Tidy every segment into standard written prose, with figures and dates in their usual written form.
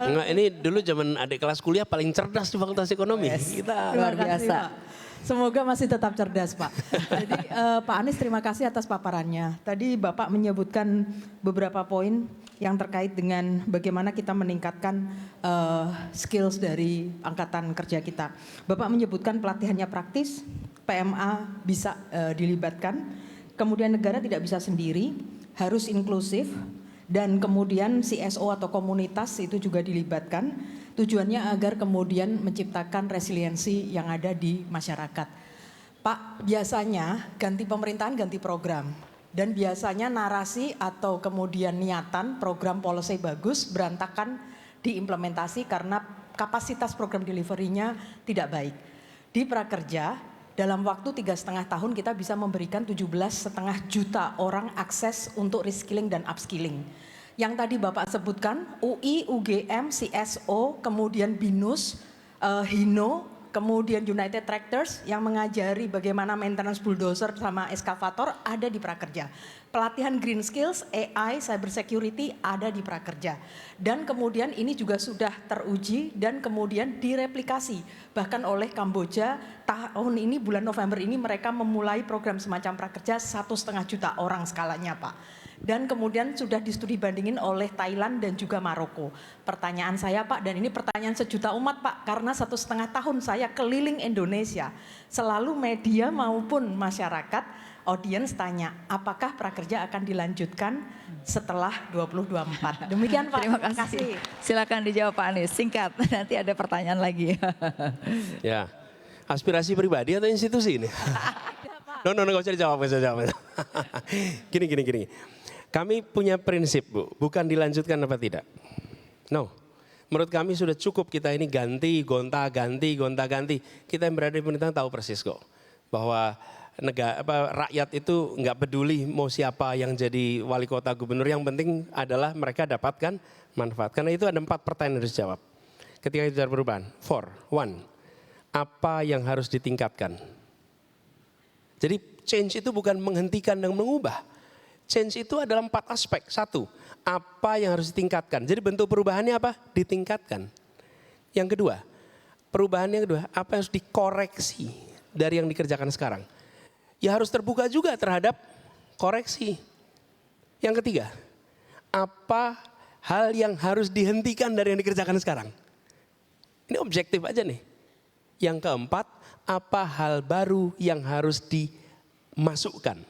Enggak, ini dulu zaman adik kelas kuliah paling cerdas di Fakultas Ekonomi. Yes. Kita Luar Terima kasih, biasa. Pak. Semoga masih tetap cerdas, Pak. Jadi Pak Anies terima kasih atas paparannya. Tadi Bapak menyebutkan beberapa poin yang terkait dengan bagaimana kita meningkatkan skills dari angkatan kerja kita. Bapak menyebutkan pelatihannya praktis, PMA bisa dilibatkan, kemudian negara tidak bisa sendiri, harus inklusif, dan kemudian CSO atau komunitas itu juga dilibatkan. Tujuannya agar kemudian menciptakan resiliensi yang ada di masyarakat. Pak, biasanya ganti pemerintahan ganti program. Dan biasanya narasi atau kemudian niatan program policy bagus berantakan diimplementasi karena kapasitas program delivery-nya tidak baik. Di Prakerja, dalam waktu 3,5 tahun kita bisa memberikan 17,5 juta orang akses untuk reskilling dan upskilling. Yang tadi Bapak sebutkan, UI, UGM, CSO, kemudian BINUS, HINO, kemudian United Tractors yang mengajari bagaimana maintenance bulldozer sama eskavator ada di Prakerja. Pelatihan green skills, AI, cyber security ada di Prakerja. Dan kemudian ini juga sudah teruji dan kemudian direplikasi. Bahkan oleh Kamboja tahun ini bulan November ini mereka memulai program semacam Prakerja 1,5 juta orang skalanya, Pak. Dan kemudian sudah distudi bandingin oleh Thailand dan juga Maroko. Pertanyaan saya, Pak, dan ini pertanyaan sejuta umat, Pak, karena 1,5 tahun saya keliling Indonesia, selalu media maupun masyarakat, audiens tanya, apakah Prakerja akan dilanjutkan setelah 2024? Demikian, Pak. Terima kasih. Silakan dijawab Pak Anies, singkat, nanti ada pertanyaan lagi. ya aspirasi pribadi atau institusi ini? No, gak usah dijawab, Gini. Kami punya prinsip, Bu, bukan dilanjutkan apa tidak. No, menurut kami sudah cukup kita ini ganti. Kita yang berada di pemerintahan tahu persis kok. Bahwa rakyat itu nggak peduli mau siapa yang jadi wali kota gubernur. Yang penting adalah mereka dapatkan manfaat. Karena itu ada 4 pertanyaan yang harus dijawab. Ketika itu bicara perubahan. 1, apa yang harus ditingkatkan? Jadi change itu bukan menghentikan dan mengubah. Change itu adalah 4 aspek. 1, apa yang harus ditingkatkan. Jadi bentuk perubahannya apa? Ditingkatkan. Yang kedua, perubahannya kedua, apa yang harus dikoreksi dari yang dikerjakan sekarang. Ya harus terbuka juga terhadap koreksi. Yang ketiga, apa hal yang harus dihentikan dari yang dikerjakan sekarang. Ini objektif aja nih. Yang keempat, apa hal baru yang harus dimasukkan.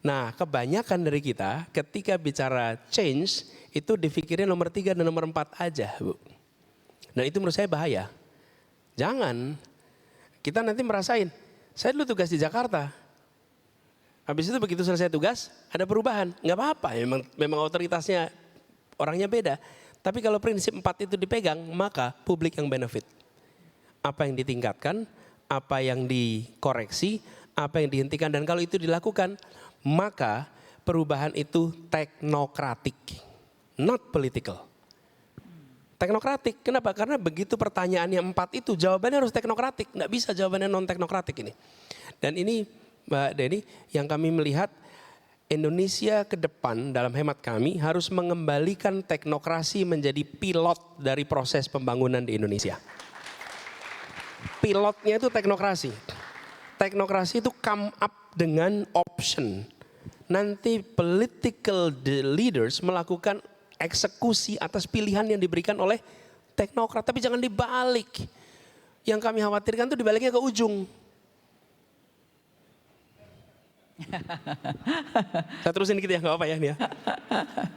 Nah, kebanyakan dari kita ketika bicara change itu dipikirin nomor 3 dan nomor 4 aja, Bu. Dan itu menurut saya bahaya. Jangan, kita nanti merasain, saya dulu tugas di Jakarta. Habis itu begitu selesai tugas, ada perubahan. Nggak apa-apa, memang otoritasnya orangnya beda. Tapi kalau prinsip 4 itu dipegang, maka publik yang benefit. Apa yang ditingkatkan, apa yang dikoreksi, apa yang dihentikan. Dan kalau itu dilakukan, maka perubahan itu teknokratik, not political. Teknokratik, kenapa? Karena begitu pertanyaannya 4 itu, jawabannya harus teknokratik. Nggak bisa jawabannya non teknokratik ini. Dan ini Mbak Deni, yang kami melihat Indonesia ke depan dalam hemat kami harus mengembalikan teknokrasi menjadi pilot dari proses pembangunan di Indonesia. Pilotnya itu teknokrasi. Teknokrasi itu come up dengan option. Nanti political leaders melakukan eksekusi atas pilihan yang diberikan oleh teknokrat. Tapi jangan dibalik. Yang kami khawatirkan itu dibaliknya ke ujung. Saya terusin dikit ya, gak apa-apa ya.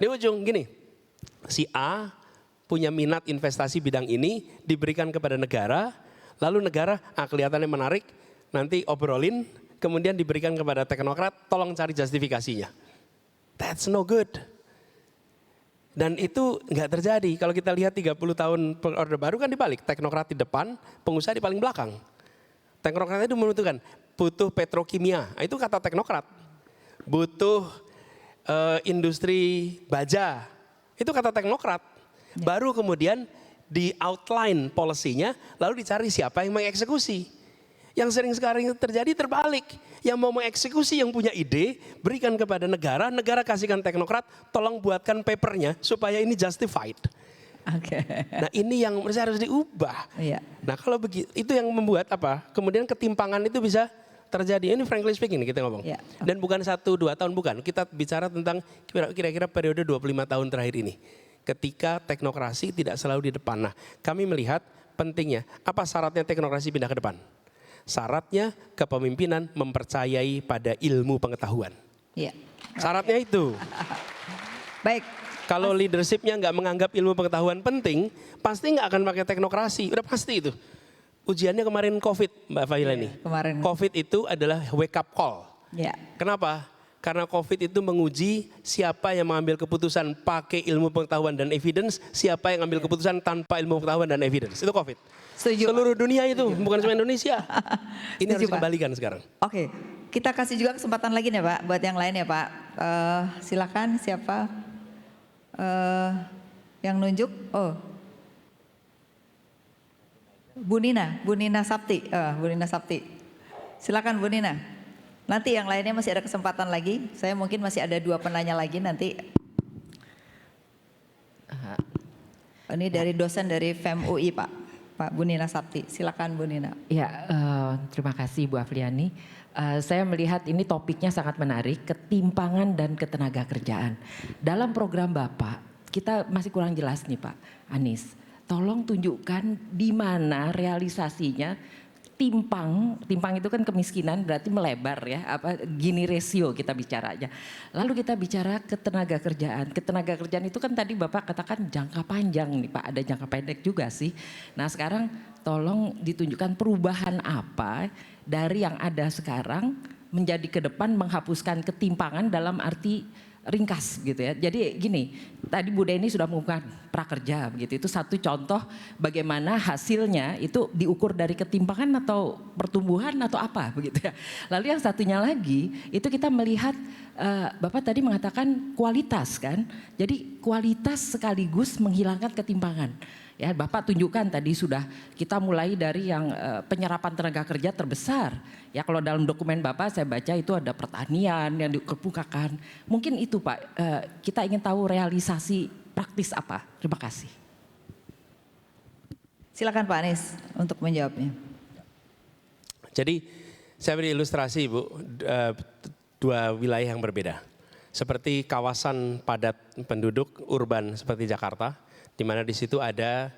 Di ujung gini, si A punya minat investasi bidang ini, diberikan kepada negara, lalu negara kelihatannya menarik, nanti obrolin, kemudian diberikan kepada teknokrat, tolong cari justifikasinya. That's no good. Dan itu nggak terjadi. Kalau kita lihat 30 tahun Orde Baru kan dibalik, teknokrat di depan, pengusaha di paling belakang. Teknokrat itu menentukan, butuh petrokimia, itu kata teknokrat. Butuh industri baja, itu kata teknokrat. Baru kemudian di outline policy-nya, lalu dicari siapa yang mengeksekusi. Yang sering sekarang terjadi terbalik. Yang mau mengeksekusi yang punya ide, berikan kepada negara, negara kasihkan teknokrat, tolong buatkan papernya supaya ini justified. Oke. Nah ini yang menurut saya harus diubah. Iya. Nah kalau begitu, itu yang membuat apa? Kemudian ketimpangan itu bisa terjadi. Ini frankly speaking nih kita ngomong. Iya. Dan bukan 1-2 tahun, bukan. Kita bicara tentang kira-kira periode 25 tahun terakhir ini. Ketika teknokrasi tidak selalu di depan. Nah kami melihat pentingnya, apa syaratnya teknokrasi pindah ke depan? Syaratnya kepemimpinan mempercayai pada ilmu pengetahuan. Iya. Syaratnya itu. Baik. Kalau leadershipnya nggak menganggap ilmu pengetahuan penting, pasti nggak akan pakai teknokrasi. Udah pasti itu. Ujiannya kemarin COVID, Mbak Fahila ini. Kemarin. COVID itu adalah wake up call. Ya. Kenapa? Karena COVID itu menguji siapa yang mengambil keputusan pakai ilmu pengetahuan dan evidence, siapa yang ambil keputusan tanpa ilmu pengetahuan dan evidence. Itu COVID. Setuju, Seluruh dunia itu, bukan cuma Indonesia. Ini harus Setuju, Pak. dikembalikan sekarang. Oke, kita kasih juga kesempatan lagi nih Pak, buat yang lain ya Pak. Silakan siapa yang nunjuk? Oh, Bu Nina Sapti. Bu Nina Sapti. Silakan Bu Nina. Nanti yang lainnya masih ada kesempatan lagi. Saya mungkin masih ada 2 penanya lagi nanti. Ini dari dosen dari FEM UI Pak. Pak Bu Nina Sapti, silakan Bu Nina. Ya, terima kasih Bu Afriani. Saya melihat ini topiknya sangat menarik, ketimpangan dan ketenaga kerjaan. Dalam program Bapak, kita masih kurang jelas nih Pak Anies. Tolong tunjukkan di mana realisasinya timpang itu kan kemiskinan berarti melebar ya, Gini rasio kita bicaranya. Lalu kita bicara ketenaga kerjaan itu kan tadi Bapak katakan jangka panjang nih Pak, ada jangka pendek juga sih. Nah sekarang tolong ditunjukkan perubahan apa dari yang ada sekarang menjadi ke depan menghapuskan ketimpangan dalam arti ringkas gitu ya. Jadi gini, tadi Bu Deni sudah mengumumkan prakerja begitu. Itu satu contoh bagaimana hasilnya itu diukur dari ketimpangan atau pertumbuhan atau apa begitu ya. Lalu yang satunya lagi itu kita melihat Bapak tadi mengatakan kualitas kan. Jadi kualitas sekaligus menghilangkan ketimpangan. Ya, Bapak tunjukkan tadi sudah kita mulai dari yang penyerapan tenaga kerja terbesar. Ya kalau dalam dokumen Bapak saya baca itu ada pertanian yang dikemukakan. Mungkin itu Pak, kita ingin tahu realisasi praktis apa. Terima kasih. Silakan Pak Anies untuk menjawabnya. Jadi saya beri ilustrasi Ibu, 2 wilayah yang berbeda. Seperti kawasan padat penduduk urban seperti Jakarta, di mana di situ ada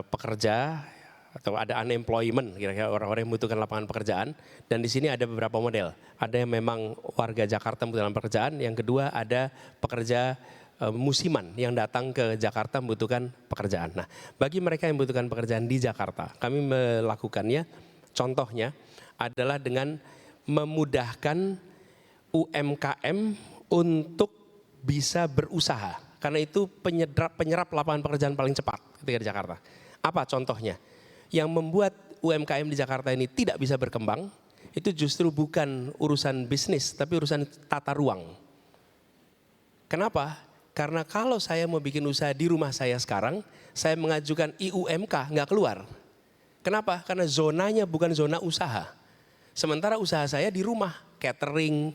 pekerja atau ada unemployment, kira-kira orang-orang yang membutuhkan lapangan pekerjaan. Dan di sini ada beberapa model. Ada yang memang warga Jakarta membutuhkan pekerjaan, yang kedua ada pekerja musiman yang datang ke Jakarta membutuhkan pekerjaan. Nah, bagi mereka yang membutuhkan pekerjaan di Jakarta, kami melakukannya, contohnya adalah dengan memudahkan UMKM untuk bisa berusaha. Karena itu penyerap lapangan pekerjaan paling cepat ketika di Jakarta. Apa contohnya? Yang membuat UMKM di Jakarta ini tidak bisa berkembang, itu justru bukan urusan bisnis, tapi urusan tata ruang. Kenapa? Karena kalau saya mau bikin usaha di rumah saya sekarang, saya mengajukan IUMK nggak keluar. Kenapa? Karena zonanya bukan zona usaha. Sementara usaha saya di rumah, catering,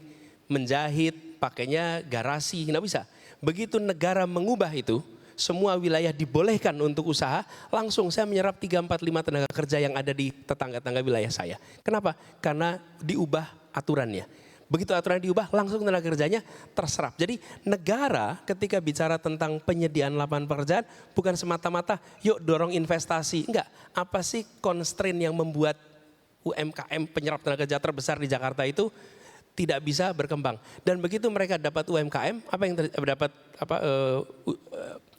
menjahit, pakainya garasi, nggak bisa. Begitu negara mengubah itu, semua wilayah dibolehkan untuk usaha, langsung saya menyerap 3, 4, 5 tenaga kerja yang ada di tetangga-tetangga wilayah saya. Kenapa? Karena diubah aturannya. Begitu aturan diubah, langsung tenaga kerjanya terserap. Jadi negara ketika bicara tentang penyediaan lapangan pekerjaan, bukan semata-mata yuk dorong investasi. Enggak, apa sih constraint yang membuat UMKM penyerap tenaga kerja terbesar di Jakarta itu tidak bisa berkembang. Dan begitu mereka dapat UMKM, apa yang dapat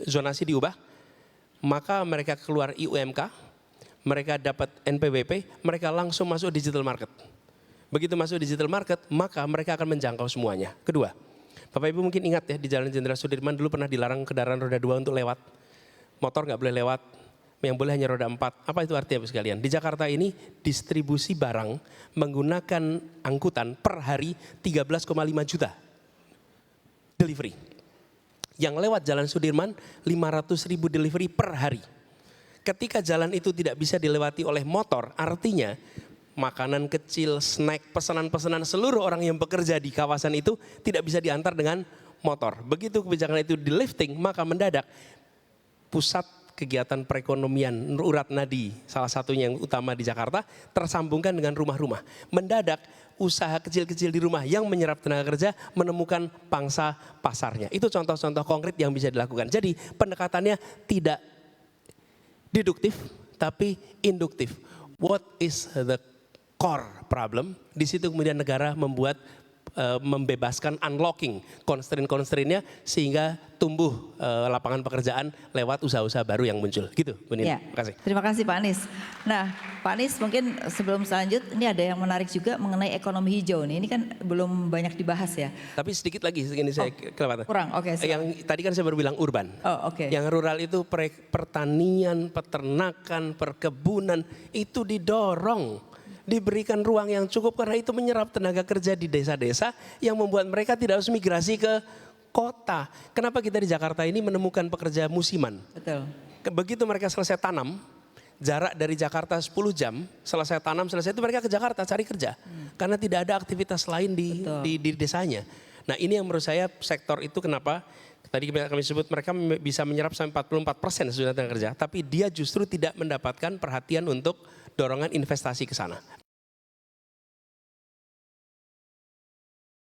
zonasi diubah, maka mereka keluar IUMK, mereka dapat NPWP, mereka langsung masuk digital market. Begitu masuk digital market, maka mereka akan menjangkau semuanya. Kedua, Bapak Ibu mungkin ingat ya, di Jalan Jenderal Sudirman dulu pernah dilarang kendaraan roda 2 untuk lewat. Motor nggak boleh lewat, yang boleh hanya roda 4. Apa itu artinya Bapak sekalian? Di Jakarta ini distribusi barang menggunakan angkutan per hari 13,5 juta delivery. Yang lewat Jalan Sudirman 500.000 delivery per hari. Ketika jalan itu tidak bisa dilewati oleh motor, artinya makanan kecil, snack, pesanan-pesanan seluruh orang yang bekerja di kawasan itu tidak bisa diantar dengan motor. Begitu kebijakan itu di lifting, maka mendadak pusat kegiatan perekonomian urat nadi, salah satunya yang utama di Jakarta, tersambungkan dengan rumah-rumah. Mendadak usaha kecil-kecil di rumah yang menyerap tenaga kerja menemukan pangsa pasarnya. Itu contoh-contoh konkret yang bisa dilakukan. Jadi pendekatannya tidak deduktif, tapi induktif. What is the core problem? Di situ kemudian negara membebaskan unlocking constraint-constraintnya sehingga tumbuh lapangan pekerjaan lewat usaha-usaha baru yang muncul. Gitu, Bu Nina. Ya. Terima kasih. Terima kasih Pak Anies. Nah, Pak Anies mungkin sebelum selanjut, ini ada yang menarik juga mengenai ekonomi hijau nih. Ini kan belum banyak dibahas ya. Tapi sedikit lagi, ini saya kelewatan. Kurang, oke. Yang tadi kan saya baru bilang urban. Oh, oke. Yang rural itu pertanian, peternakan, perkebunan itu didorong. Diberikan ruang yang cukup karena itu menyerap tenaga kerja di desa-desa yang membuat mereka tidak harus migrasi ke kota. Kenapa kita di Jakarta ini menemukan pekerja musiman? Betul. Begitu mereka selesai tanam, jarak dari Jakarta 10 jam, selesai tanam, selesai itu mereka ke Jakarta cari kerja. Karena tidak ada aktivitas lain di desanya. Nah ini yang menurut saya sektor itu kenapa tadi kami sebut mereka bisa menyerap sampai 44% sesudah tenaga kerja. Tapi dia justru tidak mendapatkan perhatian untuk dorongan investasi ke sana.